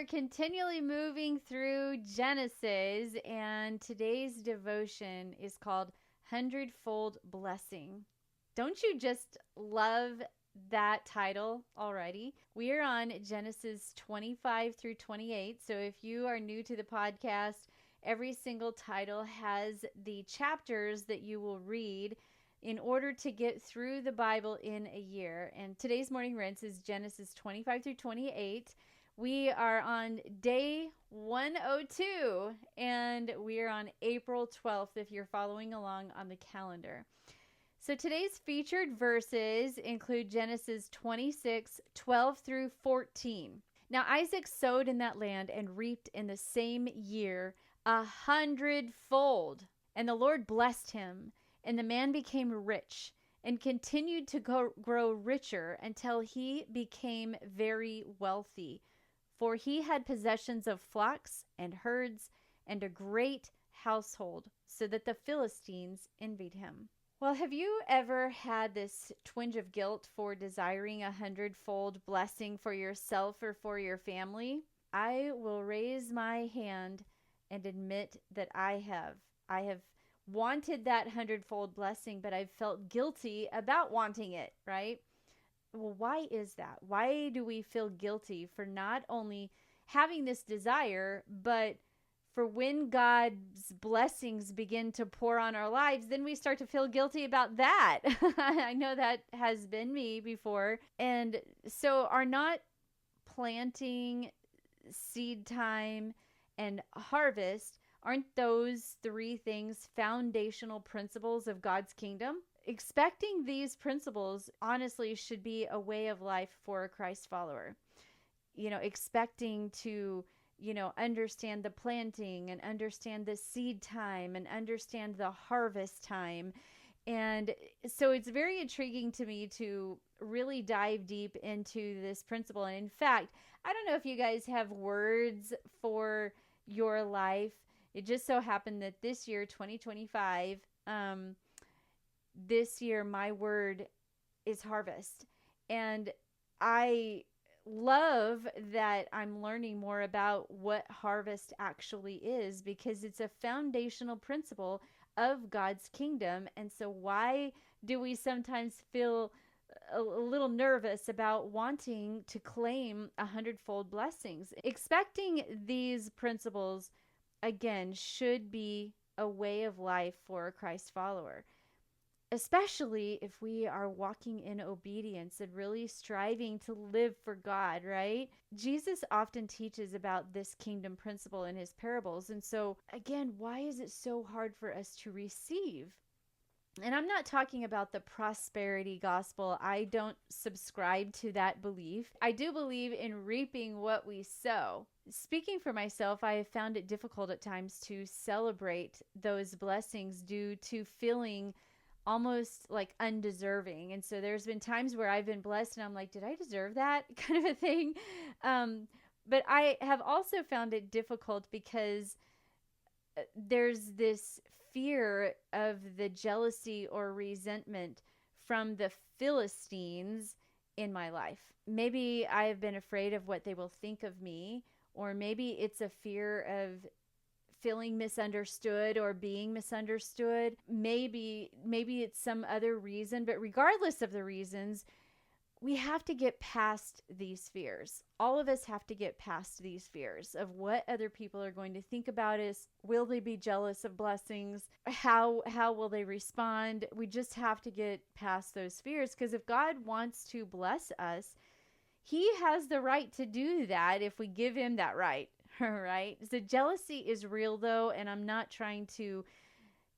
are continually moving through Genesis, and today's devotion is called Hundredfold Blessing. Don't you just love that title already? We are on Genesis 25 through 28. So if you are new to the podcast, every single title has the chapters that you will read in order to get through the Bible in a year. And today's morning rinse is Genesis 25 through 28. We are on day 102, and we are on April 12th if you're following along on the calendar. So today's featured verses include Genesis 26, 12 through 14. Now Isaac sowed in that land and reaped in the same year 100-fold. And the Lord blessed him, and the man became rich and continued to grow richer until he became very wealthy. For he had possessions of flocks and herds and a great household, so that the Philistines envied him. Well, have you ever had this twinge of guilt for desiring 100-fold blessing for yourself or for your family? I will raise my hand and admit that I have. I have wanted that 100-fold blessing, but I've felt guilty about wanting it, right? Well, why is that? Why do we feel guilty for not only having this desire, but for when God's blessings begin to pour on our lives, then we start to feel guilty about that. I know that has been me before. And so are not planting, seed time, and harvest, aren't those three things foundational principles of God's kingdom? Expecting these principles, honestly, should be a way of life for a Christ follower. Expecting to, understand the planting and understand the seed time and understand the harvest time. And so it's very intriguing to me to really dive deep into this principle. And in fact, I don't know if you guys have words for your life. It just so happened that this year, 2025, this year, my word is harvest. And I love that I'm learning more about what harvest actually is, because it's a foundational principle of God's kingdom. And so why do we sometimes feel a little nervous about wanting to claim 100-fold blessings? Expecting these principles, again, should be a way of life for a Christ follower, especially if we are walking in obedience and really striving to live for God, right? Jesus often teaches about this kingdom principle in his parables. And so, again, why is it so hard for us to receive? And I'm not talking about the prosperity gospel. I don't subscribe to that belief. I do believe in reaping what we sow. Speaking for myself, I have found it difficult at times to celebrate those blessings due to feeling almost like undeserving. And so there's been times where I've been blessed and I'm like, did I deserve that kind of a thing? But I have also found it difficult because there's this fear of the jealousy or resentment from the Philistines in my life. Maybe I have been afraid of what they will think of me, or maybe it's a fear of feeling misunderstood or being misunderstood. Maybe it's some other reason, but regardless of the reasons, we have to get past these fears. All of us have to get past these fears of what other people are going to think about us. Will they be jealous of blessings? How will they respond? We just have to get past those fears, because if God wants to bless us, he has the right to do that if we give him that right. Right? So jealousy is real, though, and I'm not trying to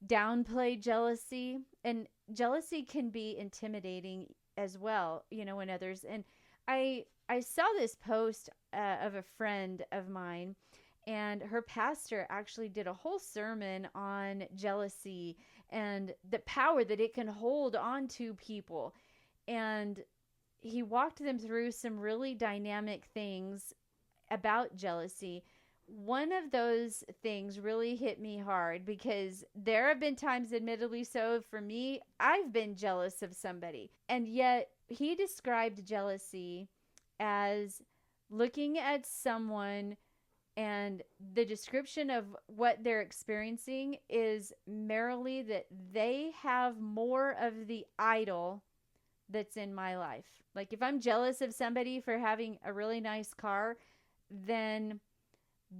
downplay jealousy. And jealousy can be intimidating as well, in others. And I saw this post of a friend of mine, and her pastor actually did a whole sermon on jealousy and the power that it can hold on to people. And he walked them through some really dynamic things about jealousy. One of those things really hit me hard, because there have been times, admittedly so, for me, I've been jealous of somebody. And yet he described jealousy as looking at someone and the description of what they're experiencing is merely that they have more of the idol that's in my life. Like if I'm jealous of somebody for having a really nice car, then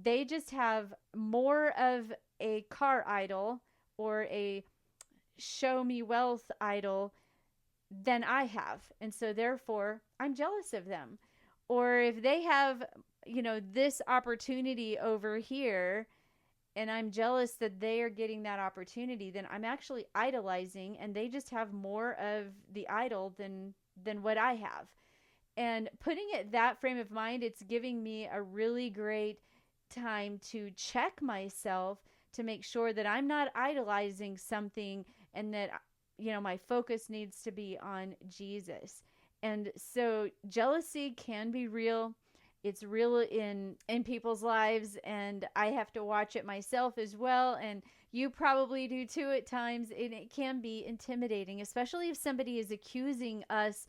they just have more of a car idol or a show me wealth idol than I have. And so therefore, I'm jealous of them. Or if they have, this opportunity over here and I'm jealous that they are getting that opportunity, then I'm actually idolizing and they just have more of the idol than what I have. And putting it that frame of mind, it's giving me a really great time to check myself to make sure that I'm not idolizing something and that my focus needs to be on Jesus. And so jealousy can be real. It's real in people's lives, and I have to watch it myself as well, and you probably do too at times, and it can be intimidating, especially if somebody is accusing us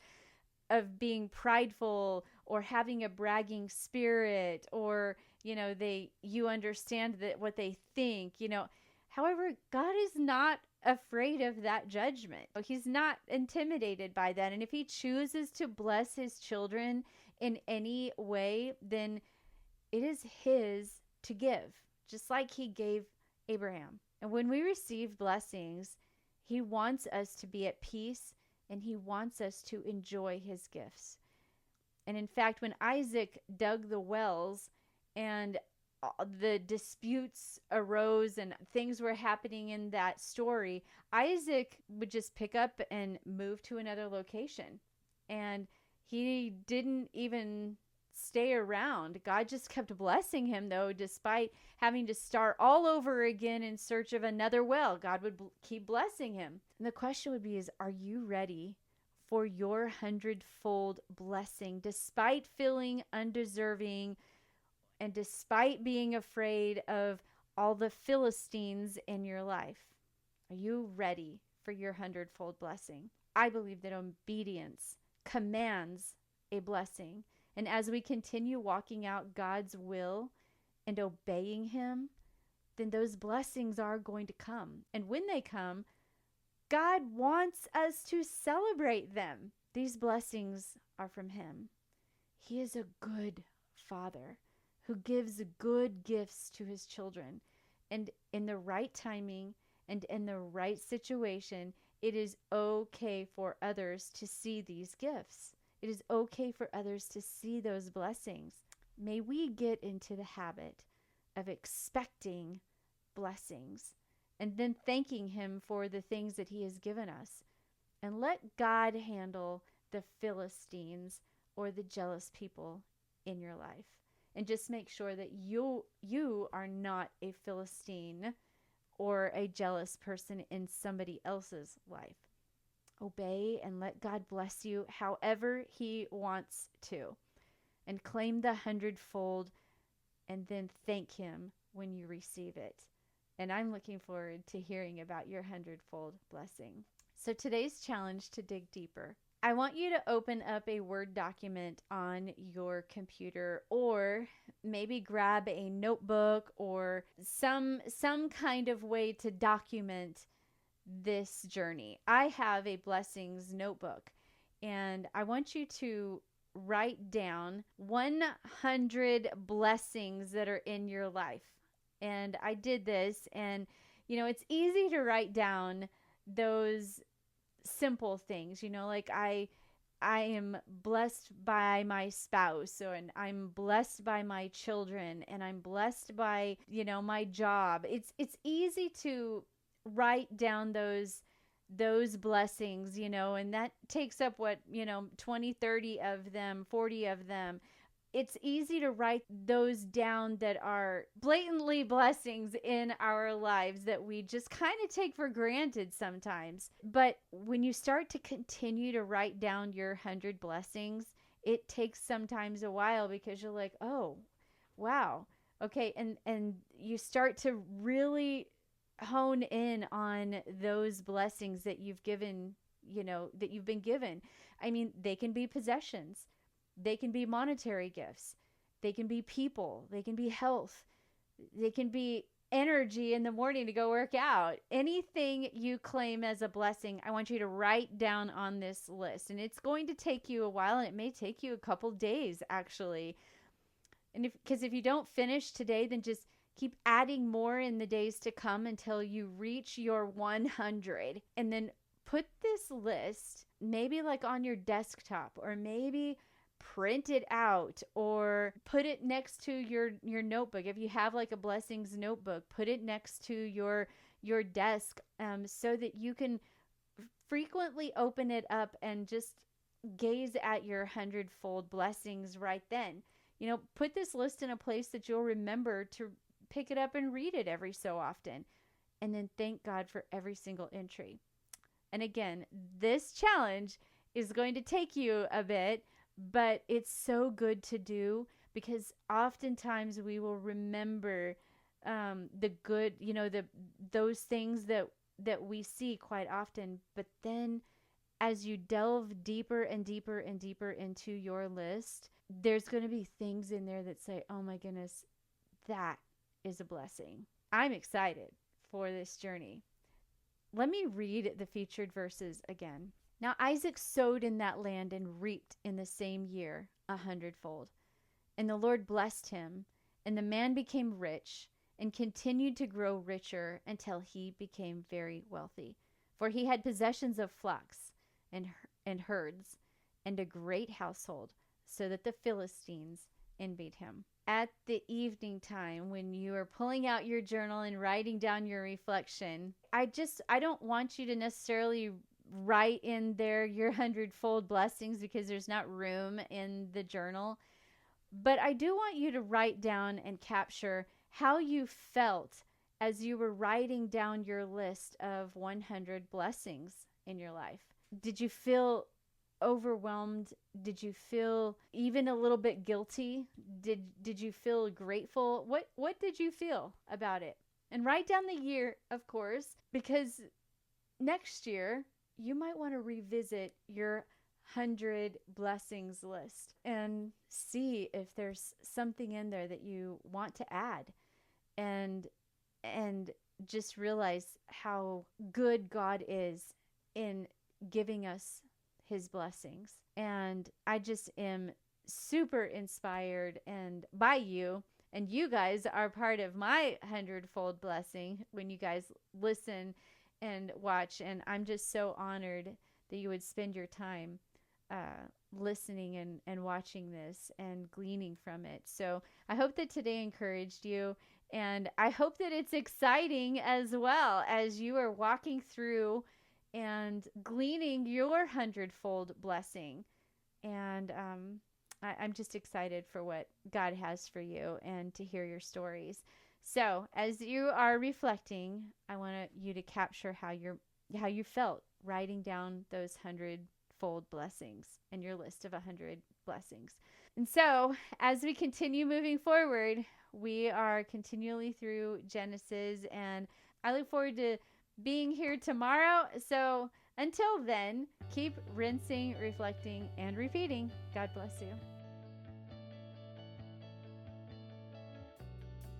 of being prideful or having a bragging spirit, or you understand that what they think. However, God is not afraid of that judgment. He's not intimidated by that, and if he chooses to bless his children in any way, then it is his to give, just like he gave Abraham. And when we receive blessings, he wants us to be at peace and he wants us to enjoy his gifts. And in fact, when Isaac dug the wells and the disputes arose and things were happening in that story, Isaac would just pick up and move to another location. And he didn't even stay around. God just kept blessing him, though, despite having to start all over again in search of another well. God would keep blessing him. And the question would be are you ready for your hundredfold blessing, despite feeling undeserving and despite being afraid of all the Philistines in your life? Are you ready for your hundredfold blessing? I believe that obedience commands a blessing. And as we continue walking out God's will and obeying him, then those blessings are going to come. And when they come, God wants us to celebrate them. These blessings are from him. He is a good father who gives good gifts to his children. And in the right timing and in the right situation, it is okay for others to see these gifts. It is okay for others to see those blessings. May we get into the habit of expecting blessings and then thanking him for the things that he has given us. And let God handle the Philistines or the jealous people in your life. And just make sure that you are not a Philistine or a jealous person in somebody else's life. Obey and let God bless you however he wants to. And claim the hundredfold and then thank him when you receive it. And I'm looking forward to hearing about your hundredfold blessing. So today's challenge to dig deeper. I want you to open up a Word document on your computer, or maybe grab a notebook or some kind of way to document this journey. I have a blessings notebook, and I want you to write down 100 blessings that are in your life. And I did this, and it's easy to write down those simple things, like I am blessed by my spouse, and I'm blessed by my children, and I'm blessed by my job. It's easy to write down those blessings, and that takes up 20, 30 of them, 40 of them. It's easy to write those down that are blatantly blessings in our lives that we just kind of take for granted sometimes. But when you start to continue to write down your 100 blessings, it takes sometimes a while, because you're like, oh, wow. Okay. And you start to really hone in on those blessings that you've given, that you've been given. I mean, they can be possessions. They can be monetary gifts. They can be people, they can be health, they can be energy in the morning to go work out. Anything you claim as a blessing, I want you to write down on this list. And it's going to take you a while, and it may take you a couple days actually. And because if you don't finish today, then just keep adding more in the days to come until you reach your 100. And then put this list maybe like on your desktop, or maybe print it out, or put it next to your notebook. If you have like a blessings notebook, put it next to your desk, so that you can frequently open it up and just gaze at your hundredfold blessings right then. Put this list in a place that you'll remember to pick it up and read it every so often, and then thank God for every single entry. And again, this challenge is going to take you a bit, but it's so good to do, because oftentimes we will remember the good, those things that we see quite often. But then as you delve deeper and deeper and deeper into your list, there's going to be things in there that say, oh my goodness, that is a blessing. I'm excited for this journey. Let me read the featured verses again. Now Isaac sowed in that land and reaped in the same year 100-fold. And the Lord blessed him, and the man became rich and continued to grow richer until he became very wealthy. For he had possessions of flocks and herds and a great household, so that the Philistines envied him. At the evening time, when you are pulling out your journal and writing down your reflection, I don't want you to necessarily write in there your 100-fold blessings, because there's not room in the journal. But I do want you to write down and capture how you felt as you were writing down your list of 100 blessings in your life. Did you feel overwhelmed? Did you feel even a little bit guilty? Did you feel grateful? What did you feel about it? And write down the year, of course, because next year you might want to revisit your 100 blessings list and see if there's something in there that you want to add, and just realize how good God is in giving us his blessings. And I just am super inspired and by you, and you guys are part of my 100-fold blessing when you guys listen and watch. And I'm just so honored that you would spend your time listening and watching this and gleaning from it. So I hope that today encouraged you, and I hope that it's exciting as well as you are walking through and gleaning your 100-fold blessing. And I'm just excited for what God has for you and to hear your stories. So as you are reflecting, I want you to capture how you felt writing down those 100-fold blessings and your list of 100 blessings. And so as we continue moving forward, we are continually through Genesis, and I look forward to being here tomorrow. So until then, keep rinsing, reflecting, and repeating. God bless you.